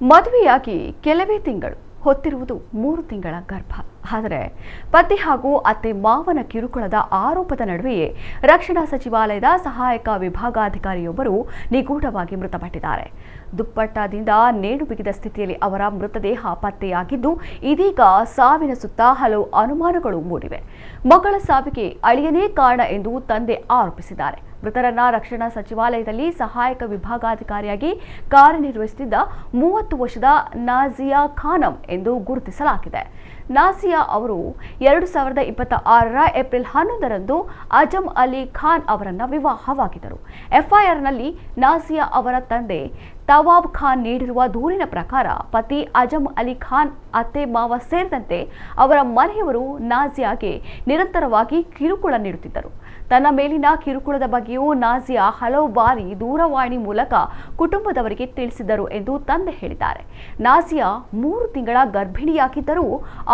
ಮದುವೆಯಾಗಿ ಕೆಲವೇ ತಿಂಗಳು ಹೊತ್ತಿರುವುದು 3 ತಿಂಗಳ ಗರ್ಭ. ಆದರೆ ಪತಿ ಹಾಗೂ ಅತ್ತೆ ಮಾವನ ಕಿರುಕುಳದ ಆರೋಪದ ನಡುವೆಯೇ ರಕ್ಷಣಾ ಸಚಿವಾಲಯದ ಸಹಾಯಕ ವಿಭಾಗಾಧಿಕಾರಿಯೊಬ್ಬರು ನಿಗೂಢವಾಗಿ ಮೃತಪಟ್ಟಿದ್ದಾರೆ. ದುಪ್ಪಟ್ಟದಿಂದ ನೇಣು ಬಿಗಿದ ಸ್ಥಿತಿಯಲ್ಲಿ ಅವರ ಮೃತದೇಹ ಪತ್ತೆಯಾಗಿದ್ದು, ಇದೀಗ ಸಾವಿನ ಸುತ್ತ ಹಲವು ಅನುಮಾನಗಳು ಮೂಡಿವೆ. ಮಗಳ ಸಾವಿಗೆ ಅಳಿಯನೇ ಕಾರಣ ಎಂದು ತಂದೆ ಆರೋಪಿಸಿದ್ದಾರೆ. ಮೃತರನ್ನ ರಕ್ಷಣಾ ಸಚಿವಾಲಯದಲ್ಲಿ ಸಹಾಯಕ ವಿಭಾಗಾಧಿಕಾರಿಯಾಗಿ ಕಾರ್ಯನಿರ್ವಹಿಸುತ್ತಿದ್ದ 30 ವರ್ಷದ ನಾಜಿಯಾ ಖಾನಂ ಎಂದು ಗುರುತಿಸಲಾಗಿದೆ. ನಾಜಿಯಾ ಅವರು 2026ರ ಏಪ್ರಿಲ್ 11ರಂದು ಅಜಮ್ ಅಲಿ ಖಾನ್ ಅವರನ್ನ ವಿವಾಹವಾಗಿದ್ದರು. ಎಫ್ಐಆರ್ನಲ್ಲಿ ನಾಜಿಯಾ ಅವರ ತಂದೆ ತವಾಬ್ ಖಾನ್ ನೀಡಿರುವ ದೂರಿನ ಪ್ರಕಾರ ಪತಿ ಅಜಮ್ ಅಲಿ ಖಾನ್, ಅತ್ತೆ ಮಾವ ಸೇರಿದಂತೆ ಅವರ ಮನೆಯವರು ನಾಜಿಯಾಗೆ ನಿರಂತರವಾಗಿ ಕಿರುಕುಳ ನೀಡುತ್ತಿದ್ದರು. ತನ್ನ ಮೇಲಿನ ಕಿರುಕುಳದ ಬಗ್ಗೆಯೂ ನಾಜಿಯಾ ಹಲವು ಬಾರಿ ದೂರವಾಣಿ ಮೂಲಕ ಕುಟುಂಬದವರಿಗೆ ತಿಳಿಸಿದ್ದರು ಎಂದು ತಂದೆ ಹೇಳಿದ್ದಾರೆ. ನಾಜಿಯಾ 3 ತಿಂಗಳ ಗರ್ಭಿಣಿಯಾಗಿದ್ದರೂ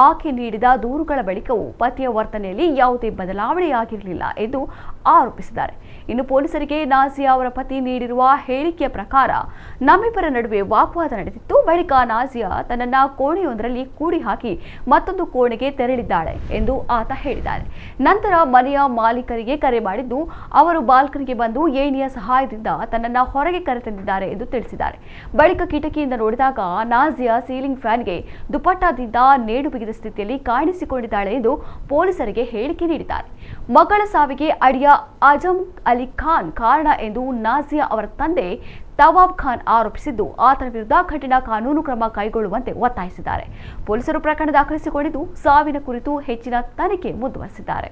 ಆಕೆ ನೀಡಿದ ದೂರುಗಳ ಬಳಿಕವೂ ಪತಿಯ ವರ್ತನೆಯಲ್ಲಿ ಯಾವುದೇ ಬದಲಾವಣೆಯಾಗಿರಲಿಲ್ಲ ಎಂದು ಆರೋಪಿಸಿದ್ದಾರೆ. ಇನ್ನು ಪೊಲೀಸರಿಗೆ ನಾಜಿಯಾ ಅವರ ಪತಿ ನೀಡಿರುವ ಹೇಳಿಕೆಯ ಪ್ರಕಾರ ನಮ್ಮಿಬ್ಬರ ನಡುವೆ ವಾಗ್ವಾದ ನಡೆದಿತ್ತು. ಬಳಿಕ ನಾಜಿಯಾ ತನ್ನನ್ನ ಕೋಣೆಯೊಂದರಲ್ಲಿ ಕೂಡಿ ಹಾಕಿ ಮತ್ತೊಂದು ಕೋಣೆಗೆ ತೆರಳಿದ್ದಾಳೆ ಎಂದು ಆತ ಹೇಳಿದ್ದಾರೆ. ನಂತರ ಮನೆಯ ಮಾಲೀಕರಿಗೆ ಕರೆ ಮಾಡಿದ್ದು, ಅವರು ಬಾಲ್ಕನಿಗೆ ಬಂದು ಏಣಿಯ ಸಹಾಯದಿಂದ ತನ್ನನ್ನ ಹೊರಗೆ ಕರೆತಂದಿದ್ದಾರೆ ಎಂದು ತಿಳಿಸಿದ್ದಾರೆ. ಬಳಿಕ ಕಿಟಕಿಯಿಂದ ನೋಡಿದಾಗ ನಾಜಿಯಾ ಸೀಲಿಂಗ್ ಫ್ಯಾನ್ಗೆ ದುಪಟ್ಟಾದಿಂದ ನೇಣು ಬಿಗಿದ ಸ್ಥಿತಿಯಲ್ಲಿ ಕಾಣಿಸಿಕೊಂಡಿದ್ದಾಳೆ ಎಂದು ಪೊಲೀಸರಿಗೆ ಹೇಳಿಕೆ ನೀಡಿದ್ದಾರೆ. ಮಗಳ ಸಾವಿಗೆ ಅಳಿಯ ಅಜಮ್ ಅಲಿ ಖಾನ್ ಕಾರಣ ಎಂದು ನಾಜಿಯಾ ಅವರ ತಂದೆ ತವಾಬ್ ಖಾನ್ ಆರೋಪಿಸಿದ್ದು, ಆತನ ವಿರುದ್ಧ ಕಠಿಣ ಕಾನೂನು ಕ್ರಮ ಕೈಗೊಳ್ಳುವಂತೆ ಒತ್ತಾಯಿಸಿದ್ದಾರೆ. ಪೊಲೀಸರು ಪ್ರಕರಣ ದಾಖಲಿಸಿಕೊಂಡಿದ್ದು, ಸಾವಿನ ಕುರಿತು ಹೆಚ್ಚಿನ ತನಿಖೆ ಮುಂದುವರೆಸಿದ್ದಾರೆ.